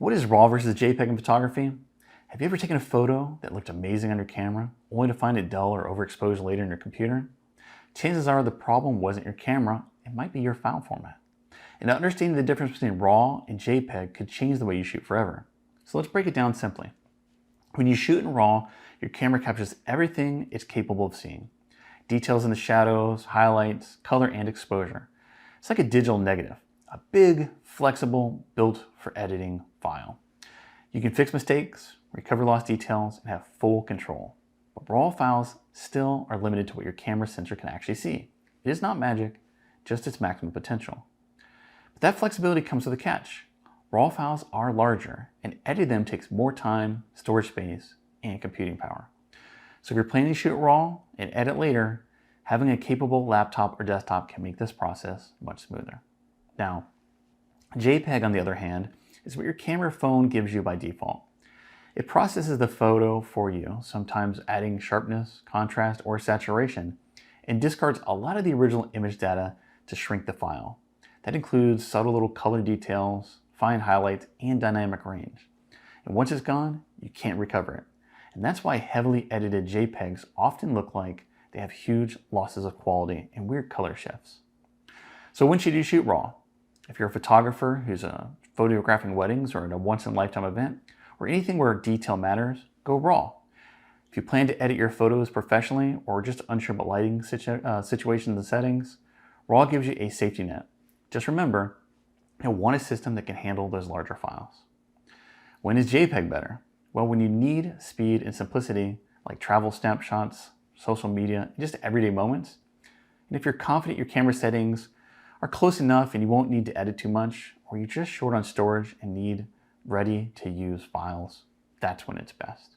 What is RAW versus JPEG in photography? Have you ever taken a photo that looked amazing on your camera, only to find it dull or overexposed later in your computer? Chances are the problem wasn't your camera, it might be your file format. And understanding the difference between RAW and JPEG could change the way you shoot forever. So let's break it down simply. When you shoot in RAW, your camera captures everything it's capable of seeing. Details in the shadows, highlights, color, and exposure. It's like a digital negative, a big, flexible, built for editing file. You can fix mistakes, recover lost details, and have full control. But RAW files still are limited to what your camera sensor can actually see. It is not magic, just its maximum potential. But that flexibility comes with a catch. RAW files are larger, and editing them takes more time, storage space, and computing power. So if you're planning to shoot RAW and edit later, having a capable laptop or desktop can make this process much smoother. Now, JPEG, on the other hand, is what your camera phone gives you by default. It processes the photo for you, sometimes adding sharpness, contrast, or saturation, and discards a lot of the original image data to shrink the file. That includes subtle little color details, fine highlights, and dynamic range. And once it's gone, you can't recover it. And that's why heavily edited JPEGs often look like they have huge losses of quality and weird color shifts. So when should you shoot RAW? If you're a photographer who's photographing weddings or at a once-in-a-lifetime event, or anything where detail matters, go RAW. If you plan to edit your photos professionally or just unsure about lighting situations and settings, RAW gives you a safety net. Just remember, you'll want a system that can handle those larger files. When is JPEG better? Well, when you need speed and simplicity, like travel snapshots, social media, and just everyday moments. And if you're confident your camera settings are close enough and you won't need to edit too much, or you're just short on storage and need ready-to-use files, that's when it's best.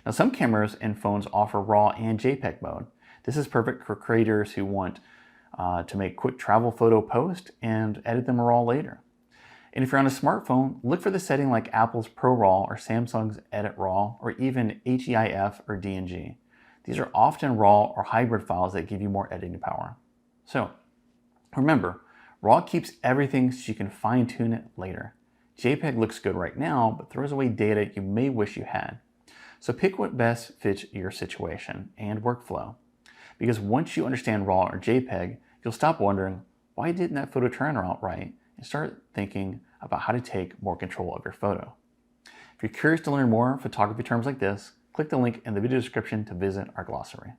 Now, some cameras and phones offer RAW and JPEG mode. This is perfect for creators who want to make quick travel photo posts and edit them RAW later. And if you're on a smartphone, look for the setting like Apple's ProRAW or Samsung's Edit RAW or even HEIF or DNG. These are often RAW or hybrid files that give you more editing power. So remember, RAW keeps everything so you can fine-tune it later. JPEG looks good right now, but throws away data you may wish you had. So pick what best fits your situation and workflow. Because once you understand RAW or JPEG, you'll stop wondering, why didn't that photo turn out right? And start thinking about how to take more control of your photo. If you're curious to learn more photography terms like this, click the link in the video description to visit our glossary.